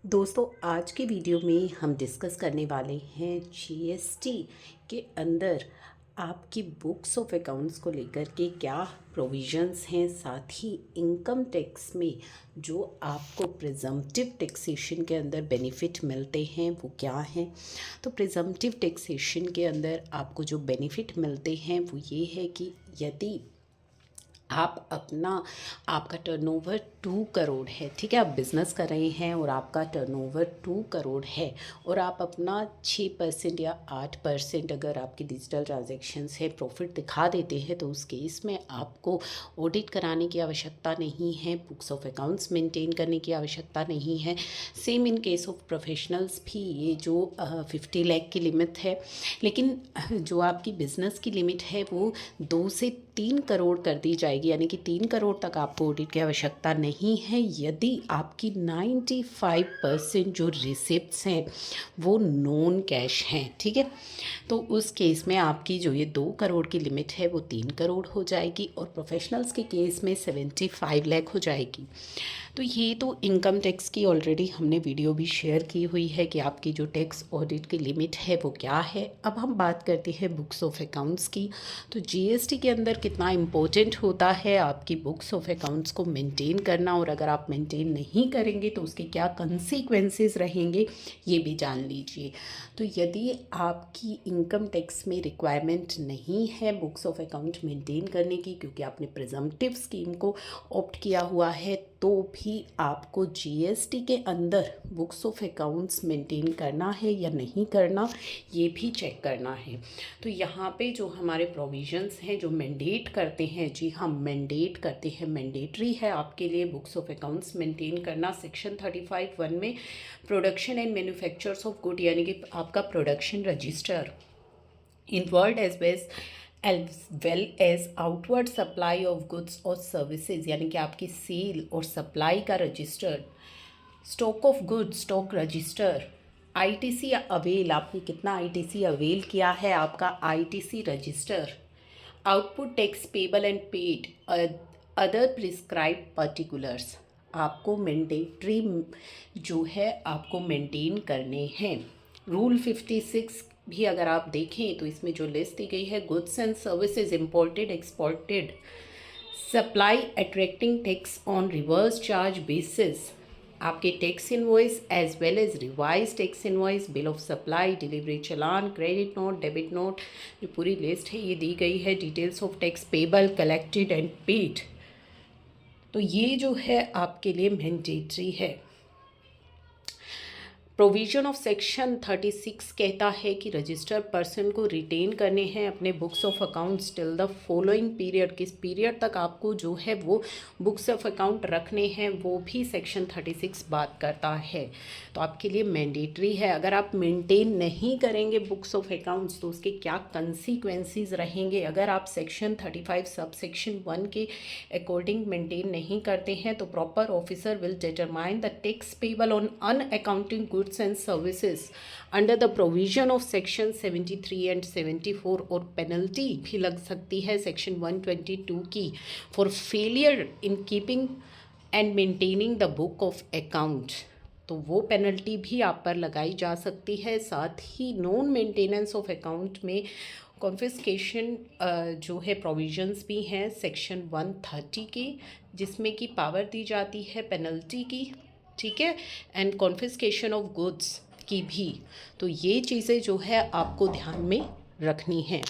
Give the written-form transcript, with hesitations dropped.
दोस्तों, आज के वीडियो में हम डिस्कस करने वाले हैं जीएसटी के अंदर आपकी बुक्स ऑफ अकाउंट्स को लेकर के क्या प्रोविजंस हैं। साथ ही इनकम टैक्स में जो आपको प्रिजम्पटिव टैक्सेशन के अंदर बेनिफिट मिलते हैं वो क्या हैं। तो प्रिजम्पटिव टैक्सेशन के अंदर आपको जो बेनिफिट मिलते हैं वो ये है कि यदि आपका टर्नओवर 2 करोड़ है, ठीक है, आप बिज़नेस कर रहे हैं और आपका टर्नओवर 2 करोड़ है और आप अपना 6% या 8% अगर आपकी डिजिटल ट्रांजैक्शंस है प्रॉफिट दिखा देते हैं, तो उस केस में आपको ऑडिट कराने की आवश्यकता नहीं है, बुक्स ऑफ अकाउंट्स मेंटेन करने की आवश्यकता नहीं है। Same in case of professionals भी ये जो 50 लाख की लिमिट है, लेकिन जो आपकी बिज़नेस की लिमिट है वो 2 से 3 करोड़ कर दी जाएगी, यानी कि 3 करोड़ तक आपको ऑडिट की आवश्यकता नहीं है यदि आपकी 95% जो रिसिप्ट्स हैं वो नॉन कैश हैं, ठीक है। तो उस केस में आपकी जो ये 2 करोड़ की लिमिट है वो 3 करोड़ हो जाएगी और प्रोफेशनल्स के केस में 75 लाख हो जाएगी। तो ये तो इनकम टैक्स की ऑलरेडी हमने वीडियो भी शेयर की हुई है कि आपकी जो टैक्स ऑडिट की लिमिट है वो क्या है। अब हम बात करते हैं बुक्स ऑफ अकाउंट्स की। तो जीएसटी के अंदर कितना इम्पोर्टेंट होता है आपकी बुक्स ऑफ अकाउंट्स को मेंटेन करना, और अगर आप मेंटेन नहीं करेंगे तो उसके क्या कंसीक्वेंसेस रहेंगे ये भी जान लीजिए। तो यदि आपकी इनकम टैक्स में रिक्वायरमेंट नहीं है बुक्स ऑफ अकाउंट मेंटेन करने की, क्योंकि आपने प्रिजम्पटिव स्कीम को ऑप्ट किया हुआ है, तो भी आपको जीएसटी के अंदर बुक्स ऑफ अकाउंट्स मेंटेन करना है या नहीं करना ये भी चेक करना है। तो यहाँ पे जो हमारे प्रोविजंस हैं जो मैंडेट करते हैं, जी हाँ मैंडेट करते हैं, मैंडेटरी है आपके लिए बुक्स ऑफ अकाउंट्स मेंटेन करना। सेक्शन 35(1) में production and manufactures of good, यानी कि आपका production register inward as well as outward supply of goods और सर्विसेज, यानी कि आपकी सेल और सप्लाई का register, stock of goods stock register, ITC avail, आपने कितना आईटीसी अवेल किया है आपका ITC register, output tax payable and paid, other prescribe particulars आपको मैंडेटरी जो है आपको मेंटेन करने हैं। रूल 56 भी अगर आप देखें तो इसमें जो लिस्ट दी गई है, goods and services imported exported, supply attracting tax on reverse charge basis, आपके tax invoice as well as revise tax invoice, bill of supply, delivery challan, credit note, debit note, जो पूरी लिस्ट है ये दी गई है। Details of tax payable, collected and paid, तो ये जो है आपके लिए मैंडेटरी है। प्रोविजन ऑफ सेक्शन 36 कहता है कि रजिस्टर्ड पर्सन को रिटेन करने हैं अपने books of accounts till the following period, किस पीरियड तक आपको जो है वो बुक्स ऑफ अकाउंट रखने हैं वो भी सेक्शन 36 बात करता है। तो आपके लिए मैंडेटरी है। अगर आप मेंटेन नहीं करेंगे बुक्स ऑफ अकाउंट्स तो उसके क्या कंसीक्वेंसेस रहेंगे। अगर आप सेक्शन 35 सब सेक्शन 1 के अकॉर्डिंग मेंटेन नहीं करते हैं तो proper officer will determine the tax payable on unaccounting goods and services under the provision of section 73 and 74, और पेनल्टी भी लग सकती है सेक्शन 122 की for failure in keeping and maintaining the book of account, तो वो पेनल्टी भी आप पर लगाई जा सकती है। साथ ही नॉन मेंटेनेंस ऑफ अकाउंट में कॉन्फिस्केशन जो है प्रोविजंस भी हैं सेक्शन 130 की, जिसमें कि पावर दी जाती है पेनल्टी की, ठीक है, एंड कॉन्फिस्केशन ऑफ गुड्स की भी। तो ये चीज़ें जो है आपको ध्यान में रखनी है।